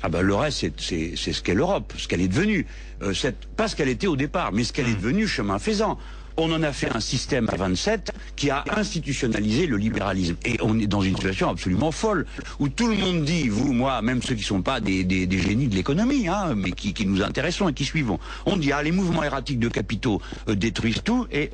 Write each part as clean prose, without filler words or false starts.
Ah ben le reste, c'est ce qu'est l'Europe, ce qu'elle est devenue. Pas ce qu'elle était au départ, mais ce qu'elle est devenue chemin faisant. On en a fait un système à 27 qui a institutionnalisé le libéralisme. Et on est dans une situation absolument folle, où tout le monde dit, vous, moi, même ceux qui ne sont pas des génies de l'économie, hein, mais qui nous intéressons et qui suivons, on dit, ah, les mouvements erratiques de capitaux détruisent tout, et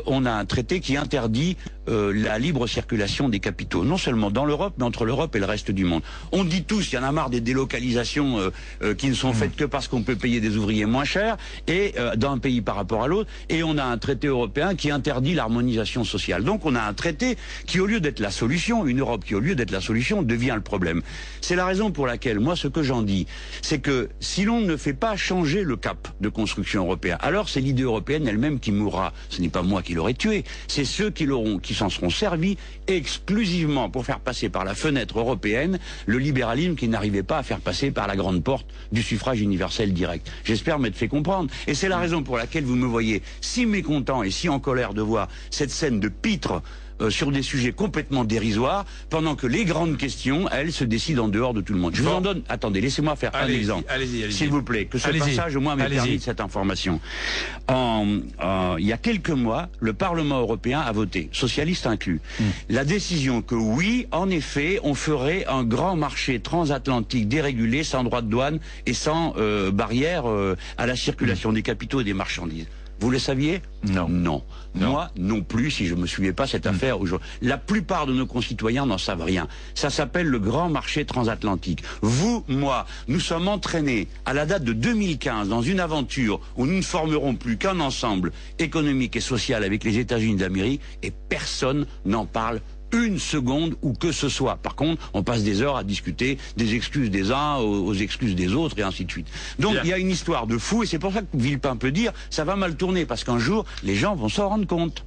on a un traité qui interdit la libre circulation des capitaux, non seulement dans l'Europe, mais entre l'Europe et le reste du monde. On dit tous, il y en a marre des délocalisations qui ne sont faites que parce qu'on peut payer des ouvriers moins chers, et d'un pays par rapport à l'autre, et on a un traité européen qui interdit l'harmonisation sociale. Donc on a un traité qui, au lieu d'être la solution, une Europe qui, au lieu d'être la solution, devient le problème. C'est la raison pour laquelle, moi, ce que j'en dis, c'est que si l'on ne fait pas changer le cap de construction européen, alors c'est l'idée européenne elle-même qui mourra. Ce n'est pas moi qui l'aurais tué, c'est ceux qui s'en seront servis exclusivement pour faire passer par la fenêtre européenne le libéralisme qui n'arrivait pas à faire passer par la grande porte du suffrage universel direct. J'espère m'être fait comprendre. Et c'est la raison pour laquelle vous me voyez si mécontent et si en colère de voir cette scène de pitre sur des sujets complètement dérisoires, pendant que les grandes questions, elles, se décident en dehors de tout le monde. Je vous en donne, attendez, laissez-moi faire un exemple, s'il vous plaît, que ce passage au moins m'ait permis de cette information. Il y a quelques mois, le Parlement européen a voté, socialistes inclus, la décision que oui, en effet, on ferait un grand marché transatlantique dérégulé, sans droit de douane et sans barrière à la circulation des capitaux et des marchandises. Vous le saviez? Non. Non. Moi non plus, si je me suivais pas cette affaire aujourd'hui. La plupart de nos concitoyens n'en savent rien. Ça s'appelle le grand marché transatlantique. Vous, moi, nous sommes entraînés à la date de 2015 dans une aventure où nous ne formerons plus qu'un ensemble économique et social avec les États-Unis d'Amérique, et personne n'en parle une seconde ou que ce soit. Par contre, on passe des heures à discuter des excuses des uns aux excuses des autres et ainsi de suite. Donc il y a une histoire de fou, et c'est pour ça que Villepin peut dire ça va mal tourner, parce qu'un jour les gens vont s'en rendre compte.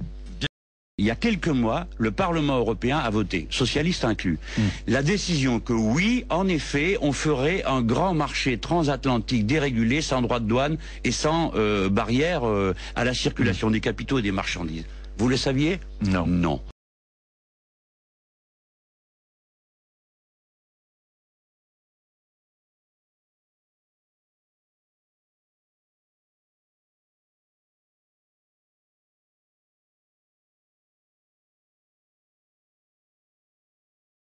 Il y a quelques mois, le Parlement européen a voté, socialistes inclus, la décision que oui, en effet, on ferait un grand marché transatlantique dérégulé, sans droit de douane et sans barrière à la circulation des capitaux et des marchandises. Vous le saviez? Non. Non.